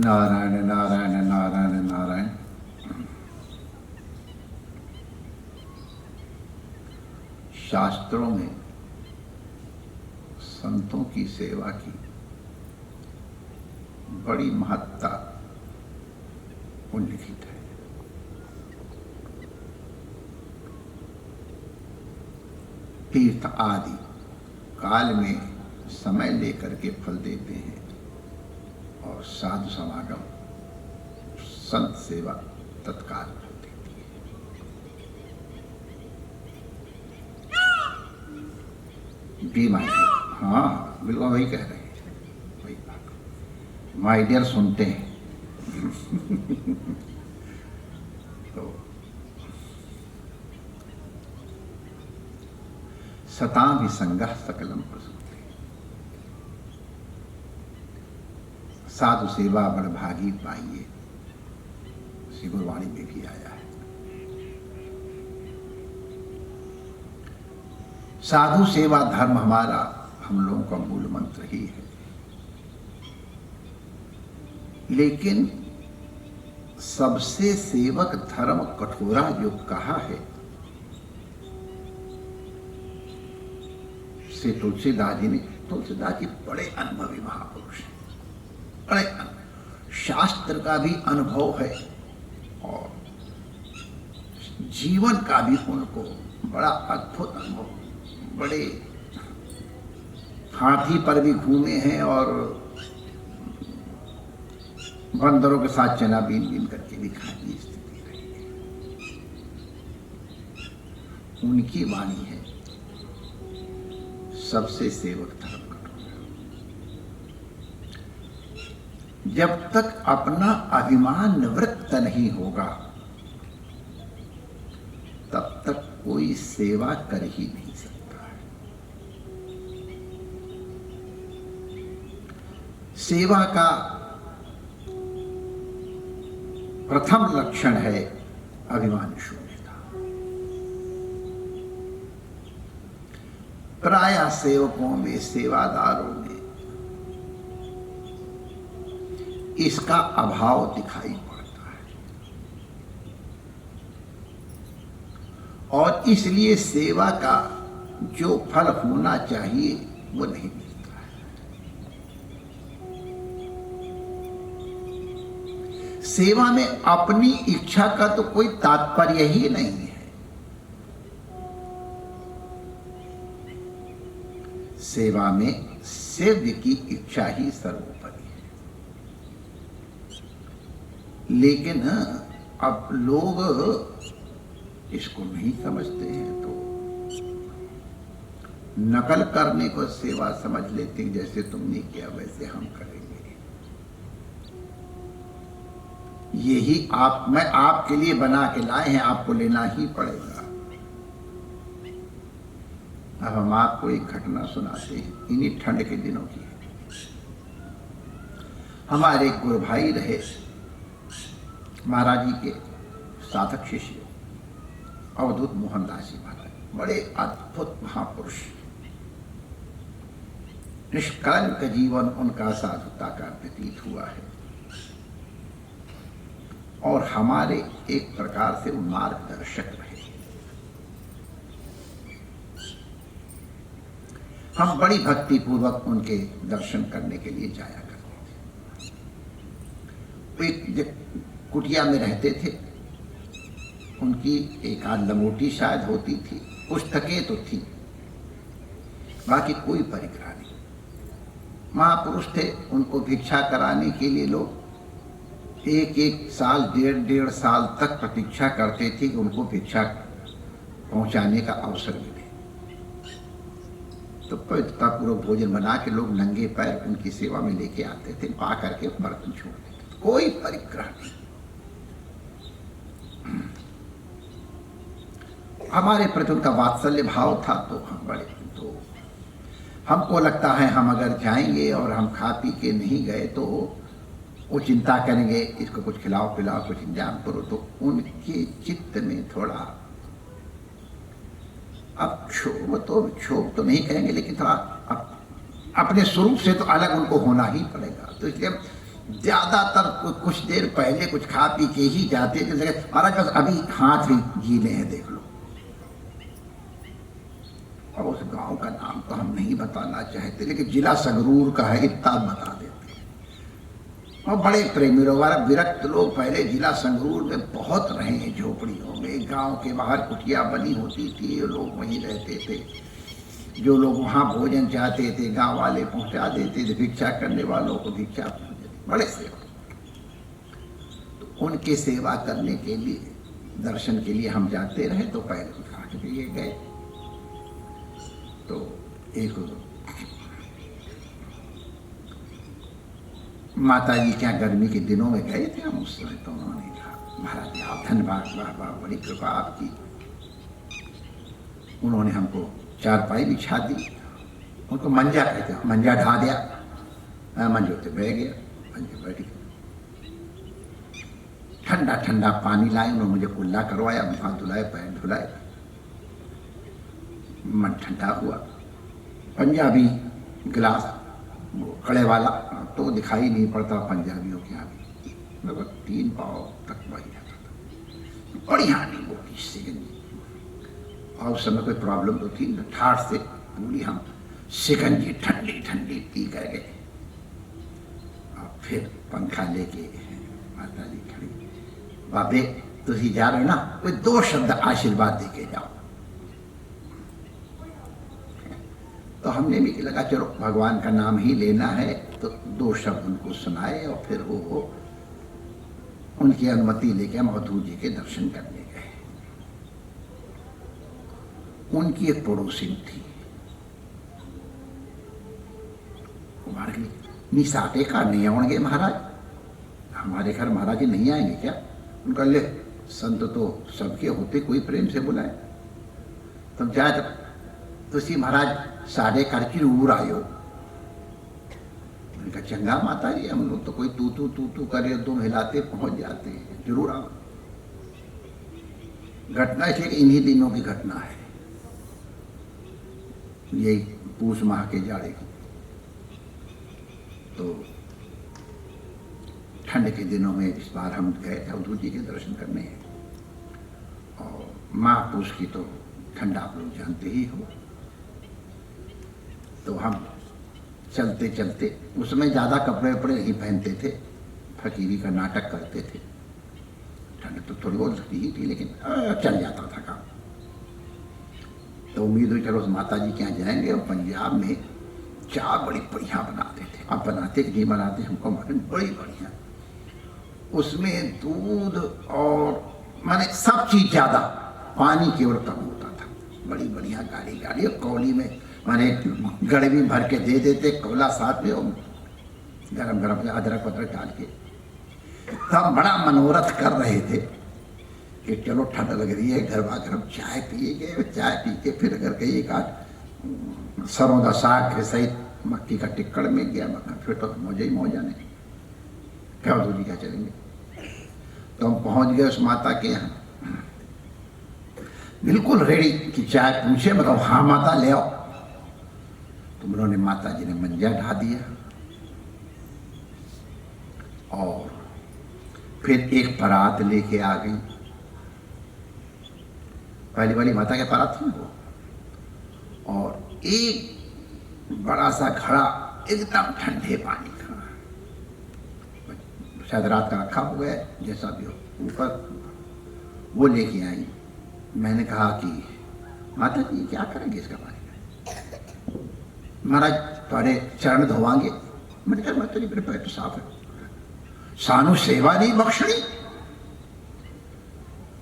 नारायण नारायण नारायण नारायण। शास्त्रों में संतों की सेवा की बड़ी महत्ता उल्लिखित है। तीर्थ आदि काल में समय लेकर के फल देते हैं और साधु समागम संत सेवा तत्काल फल देती है। बी माय डियर, हाँ बिल्कुल वही कह रहे हैं, वही बात माय डियर सुनते हैं। तो सतां विसंगः सकलम प्रसूते, साधु सेवा बड़भागी पाइए, श्री गुरबाणी में भी आया है। साधु सेवा धर्म हमारा, हम लोगों का मूल मंत्र ही है। लेकिन सबसे सेवक धर्म कठोरा जो कहा है श्री तुलसीदास जी ने, तुलसीदास जी बड़े अनुभवी महापुरुष हैं, बड़े शास्त्र का भी अनुभव है और जीवन का भी उनको बड़ा अद्भुत अनुभव। बड़े हाथी पर भी घूमे हैं और बंदरों के साथ चना बीन बीन करके दिखाई स्थिति रही है। उनकी वाणी है सबसे सेवक धर्म कठोर। जब तक अपना अभिमान निवृत्त नहीं होगा तब तक कोई सेवा कर ही नहीं सकता है। सेवा का प्रथम लक्षण है अभिमान शून्यता। प्राय सेवकों में, सेवादारों में इसका अभाव दिखाई पड़ता है और इसलिए सेवा का जो फल होना चाहिए वो नहीं मिलता है। सेवा में अपनी इच्छा का तो कोई तात्पर्य ही नहीं है। सेवा में सेव्य की इच्छा ही सर्वोपरि है। लेकिन अब लोग इसको नहीं समझते हैं तो नकल करने को सेवा समझ लेते हैं। जैसे तुमने किया वैसे हम करेंगे। यही मैं आपके लिए बना के लाए हैं, आपको लेना ही पड़ेगा। अब हम आपको एक घटना सुनाते हैं, इन्हीं ठंड के दिनों की। हमारे गुरु भाई रहे महाराज जी के साधक शिष्य अवधूत मोहनदास जी महाराज, बड़े अद्भुत महापुरुष। निष्कलंक जीवन उनका साधुता का व्यतीत हुआ है और हमारे एक प्रकार से मार्गदर्शक रहे। हम बड़ी भक्ति पूर्वक उनके दर्शन करने के लिए जाया करते थे। वो एक कुटिया में रहते थे। उनकी एक आध लंगोटी शायद होती थी, पुस्तकें तो थी, बाकी कोई परिग्रह नहीं। महापुरुष थे, उनको भिक्षा कराने के लिए लोग एक एक साल, डेढ़ साल तक प्रतीक्षा करते थे कि उनको भिक्षा पहुंचाने का अवसर मिले। तो पवित्रतापूर्वक भोजन बना के लोग नंगे पैर उनकी सेवा में लेके आते थे, पा करके बर्तन छोड़ देते। कोई परिग्रह नहीं। हमारे प्रति उनका वात्सल्य भाव था तो हम बड़े, तो हमको लगता है हम अगर जाएंगे और हम खा पी के नहीं गए तो वो चिंता करेंगे, इसको कुछ खिलाओ पिलाओ, कुछ इंतजाम करो। तो उनके चित्त में थोड़ा, अब क्षोभ तो नहीं कहेंगे, लेकिन थोड़ा अपने स्वरूप से तो अलग उनको होना ही पड़ेगा। तो इसलिए ज्यादातर कुछ देर पहले कुछ खा पी के ही जाते, जैसे महाराज बस अभी हाथ भी गीले हैं देख लो। और उस गांव का नाम तो हम नहीं बताना चाहते, लेकिन जिला संगरूर का है इतना बता देते। और बड़े प्रेमी लोग, विरक्त लोग पहले जिला संगरूर में बहुत रहे हैं, झोपड़ियों में, गांव के बाहर कुटिया बनी होती थी, लोग वहीं रहते थे। जो लोग वहाँ भोजन चाहते थे गांव वाले पहुंचा देते थे, भिक्षा करने वालों को भिक्षा पहुंचे, बड़े सेवा। तो उनके सेवा करने के लिए, दर्शन के लिए हम जाते रहे, तो पहले कुछ खा के लिए गए। तो एक माता जी क्या गर्मी के दिनों में गए थे हम, उस समय तो उन्होंने कहा महाराज आप धन्यवाद, वाह बड़ी कृपा आपकी। उन्होंने हमको चारपाई बिछा दी, उनको मंजा कहते, मंजा ढा दिया, मंजो पे बैठ गया, मंजे बैठ गया। ठंडा ठंडा पानी लाए, उन्होंने मुझे कुल्ला करवाया, मुँह धुलाए, पैर धुलाए, मन ठंडा हुआ। पंजाबी गिलास कड़े वाला तो दिखाई नहीं पड़ता पंजाबियों के यहाँ भी, लगभग 3 पाव तक वही जाता था। बढ़िया नहीं वो सिकंजी, और उस समय कोई प्रॉब्लम तो थी न, ठाठ से पूरी हम सिकंजी ठंडी ठंडी पी कर गए। और फिर पंखा लेके माता जी खड़ी, बाबे तुझी जा रहे ना, कोई 2 शब्द आशीर्वाद दे के जाओ। तो हमने भी लगा चलो भगवान का नाम ही लेना है, तो 2 शब्द उनको सुनाए, और फिर वो उनकी अनुमति लेके हम अवधूत जी के दर्शन करने गए। उनकी एक पड़ोसी थी, निसाटे का नहीं आएंगे महाराज, हमारे घर महाराज जी नहीं आएंगे क्या? उनका ले संत तो सबके होते, कोई प्रेम से बुलाए। तब जाए तो सी महाराज साढ़े कर की रूर आयो। उनका चंगा माता जी, हम लोग तो कोई तू तू करे, 2 हिलाते पहुंच जाते हैं, जरूर आओ। घटना इसलिए कि इन्हीं दिनों की घटना है, यही पूष माह के जाड़े की। तो ठंड के दिनों में इस बार हम गए थे अवधूत जी के दर्शन करने, और माह पूष की तो ठंड आप लोग जानते ही हो। तो हम चलते चलते, उसमें ज़्यादा कपड़े वपड़े नहीं पहनते थे, फकीरी का नाटक करते थे। ठंड तो थोड़ी बहुत लगती ही थी, लेकिन चल जाता था काम। तो उम्मीद हुई चलो उस माता जी के यहाँ जाएंगे। और पंजाब में चाय बड़ी बढ़िया बनाते थे, अब बनाते कि नहीं बनाते हमको मालूम, बड़ी बढ़िया। उसमें दूध और माने सब चीज़ ज़्यादा, पानी केवल कम होता था। बड़ी बढ़िया गाड़ी, और कौली में माने गड़वी भर के दे देते, कोला साथ में, और गरम गरम अदरक वदरक डाल के। तब बड़ा मनोरथ कर रहे थे कि चलो ठंड लग रही है, गरबा गरम चाय पिएंगे। चाय पी के फिर अगर कहीं एक आध सरों का साग के सहित मक्की का टिक्कड़ मिल गया, फिर तो मौजा ही मौजा नहीं, क्या दूजी क्या चलेंगे। तो हम पहुंच गए उस माता के यहाँ, बिल्कुल रेडी की चाय पूछे, मतलब हाँ माता ले आओ। तो उन्होंने, माता जी ने मंजा ढा दिया, और फिर एक परात लेके आ गई। पहली वाली माता के परात थी वो, और एक बड़ा सा घड़ा एकदम ठंडे पानी का, शायद रात का रखा हो गया जैसा भी हो, ऊपर वो लेके आई। मैंने कहा कि माता जी क्या करेंगे इसका पानी? महाराज तुम्हारे चरण धोवांगे। मैंने कहा माता जी मेरे पैर तो साफ है, सानू सेवा नहीं बख्शनी।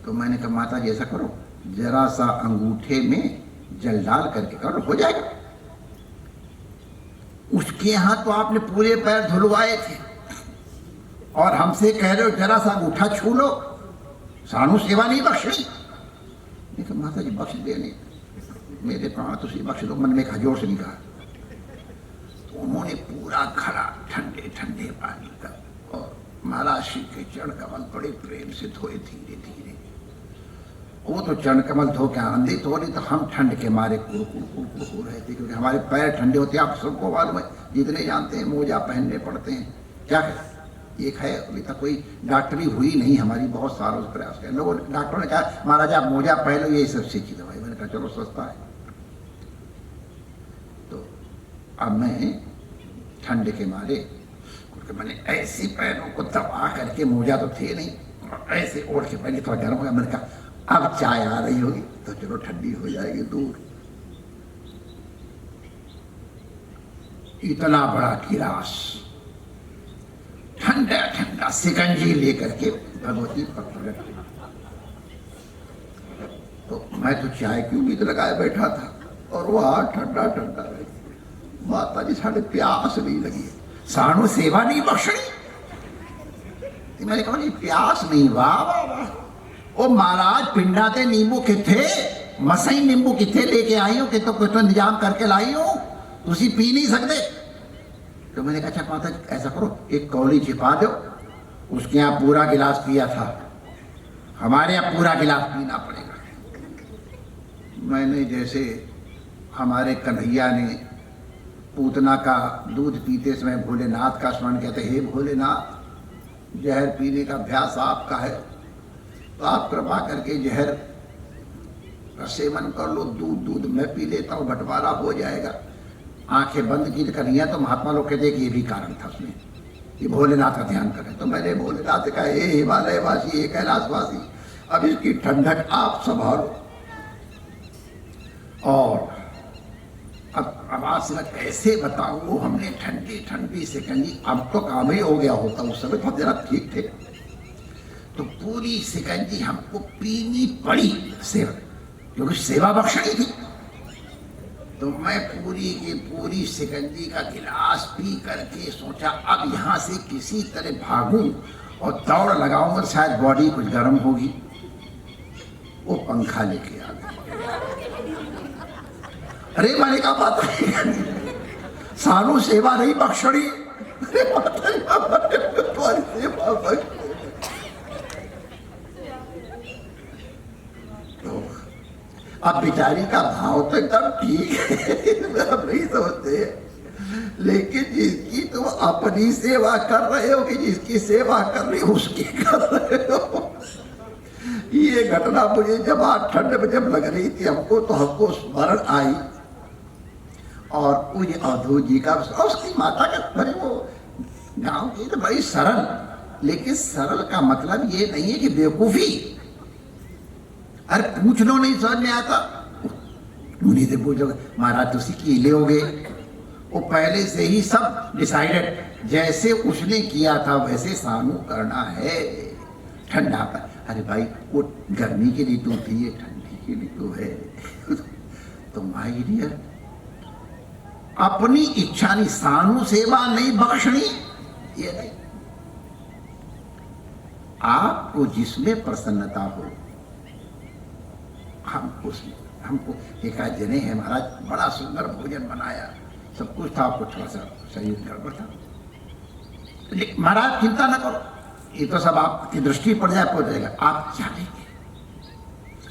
तो मैंने कहा माता जी ऐसा करो, जरा सा अंगूठे में जल डाल करके करो, हो जाएगा। उसके यहां तो आपने पूरे पैर धुलवाए थे, और हमसे कह रहे हो जरा सा अंगूठा छू लो, सानू सेवा नहीं बख्शनी। तो माता जी बख्श देने, मेरे प्राण तुझे बख्श दो, मन में कहा, जोर से नहीं कहा। तो उन्होंने पूरा घड़ा ठंडे ठंडे पानी का, और महाराज श्री के चरण कमल बड़े प्रेम से धोए धीरे धीरे। वो तो चरण कमल धो के आनंदित हो रही, तो हम ठंड के मारे कुड़ हो रहे थे, क्योंकि हमारे पैर ठंडे होते हैं। आप सबको मालूम है, जितने जानते हैं मोजा पहनने पड़ते हैं, क्या करें। एक है, अभी तक कोई डॉक्टरी हुई नहीं हमारी, बहुत सालों से प्रयास किया लोगों, डॉक्टरों ने कहा महाराज आप मोजा पहन लो, ये सब सीखी दवाई। मैंने कहा चलो सस्ता है। तो अब मैं ठंड के मारे, क्योंकि मैंने ऐसी पैरों को दबा करके, मोजा तो थे नहीं, ऐसे ओढ़ के पहले थोड़ा गर्म हो गया। मैंने कहा अब चाय आ रही होगी तो चलो ठंडी हो जाएगी दूर। इतना बड़ा गिलास ठंडा ठंडा शिकंजी लेकर के भगवती पर प्रकट हुई। तो मैं तो चाय की उम्मीद लगाए बैठा था और वह ठंडा ठंडा माता जी साढ़े प्यास नहीं लगी, सानू सेवा नहीं बख्शनी। मैंने कहा जी प्यास नहीं, वाह वाह वाह। ओ महाराज पिंडा ते नींबू किथे, मसई नींबू किथे लेके आई हो, कि तो कुछ तो इंतजाम करके लाई हो, तुसी पी नहीं सकते। तो मैंने कहा अच्छा माता ऐसा करो एक कौली छिपा दो, उसके यहाँ पूरा गिलास पिया था, हमारे यहाँ पूरा गिलास पीना पड़ेगा। मैंने जैसे हमारे कन्हैया ने पूतना का दूध पीते समय भोलेनाथ का स्मरण कहते, हे भोलेनाथ जहर पीने का अभ्यास आपका है तो आप कृपा करके जहर का सेवन कर लो, दूध दूध मैं पी लेता हूँ, बंटवारा हो जाएगा। आंखें बंद की कन्हैया, तो महात्मा लोग कहते कि ये भी कारण था उसमें, ये भोलेनाथ का ध्यान करें। तो मैंने भोलेनाथ से कहा हे हिमालय वासी, हे कैलाश वासी, अब इसकी ठंडक आप संभालो। और अब आज मैं कैसे बताऊं, हमने ठंडी ठंडी शिकंजी, अब तो काम ही हो गया होता, उस समय तो जरा ठीक थे, तो पूरी शिकंजी हमको पीनी पड़ी सेवा, क्योंकि सेवा बख्शनी थी। तो मैं पूरी की पूरी शिकंजी का गिलास पी करके सोचा अब यहाँ से किसी तरह भागूं और दौड़ लगाऊंगा, शायद बॉडी कुछ गर्म होगी। वो पंखा लेके आ गया। अरे मैंने कहा बात सानू सेवा नहीं बख्शड़ी, तुम्हारी सेवा बख्श। तो अब बेचारी का भाव तो एकदम ठीक है, हम नहीं समझते, लेकिन जिसकी तुम अपनी सेवा कर रहे हो कि जिसकी सेवा कर रही हो उसकी कर रहे हो। ये घटना मुझे जब आज ठंड में जब लग रही थी हमको, तो हमको स्मरण आई और पूज्य अवधूत जी का, उसकी माता का, बड़े वो गांव की तो बड़ी सरल, लेकिन सरल का मतलब ये नहीं है कि बेवकूफी, अरे पूछ लो नहीं समझ में आता, उन्हीं से पूछो महाराज तुसी की ले होगे, वो पहले से ही सब डिसाइडेड, जैसे उसने किया था वैसे सानू करना है। ठंडा पर अरे भाई वो गर्मी की ऋतु थी, ये ठंडी की ऋतु है। तो माय डियर अपनी इच्छा नहीं, सानू सेवा नहीं बख्शनी, ये नहीं, आपको जिसमें प्रसन्नता हो, हमको एक आज जने है महाराज बड़ा सुंदर भोजन बनाया, सब कुछ था, आपको थोड़ा सा शरीर गड़बड़ था, महाराज चिंता ना करो, ये तो सब आपकी दृष्टि पड़ जाए पहुंच जाएगा, आप जानेंगे,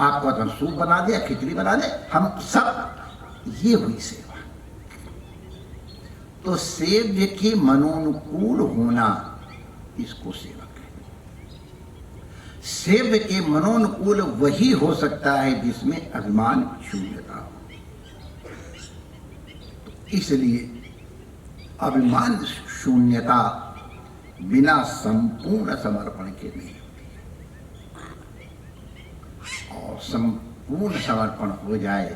आपको तो सूप बना दिया, खिचड़ी बना दे, हम सब, ये हुई सेवा। तो सेव्य के मनोनुकूल होना, इसको सेवा कहते हैं। सेव्य के मनोनुकूल वही हो सकता है जिसमें अभिमान शून्यता हो। तो इसलिए अभिमान शून्यता बिना संपूर्ण समर्पण के नहीं होती, और संपूर्ण समर्पण हो जाए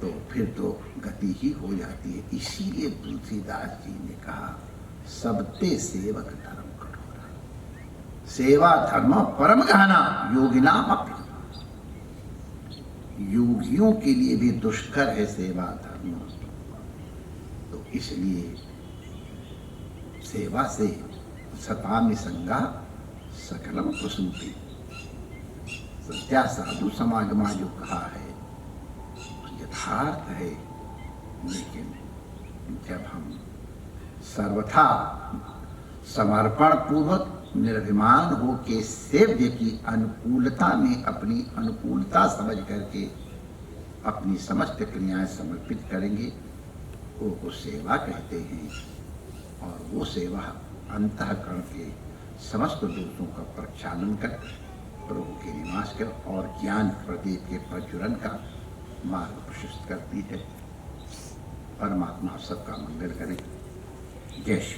तो फिर तो गति ही हो जाती है। इसीलिए तुलसीदास जी ने कहा सबते सेवक धर्म कठोरा, सेवा धर्म परम गहना योगिनाम अपि, योगियों के लिए भी दुष्कर है सेवा धर्म। तो इसलिए सेवा से सतामि संगा सकलम प्रसूति, सत्या साधु समागमा जो कहा है यथार्थ है। लेकिन जब हम सर्वथा समर्पण पूर्वक निर्भिमान हो के सेव्य की अनुकूलता में अपनी अनुकूलता समझ करके अपनी समस्त क्रियाएं समर्पित करेंगे, वो सेवा कहते हैं। और वो सेवा अंतःकरण के समस्त दोषों का प्रक्षालन कर प्रभु के निवास कर और ज्ञान प्रदीप के प्रज्वलन का मार्ग प्रशस्त करती है। परमात्मा सबका मंगल करे। जय श्री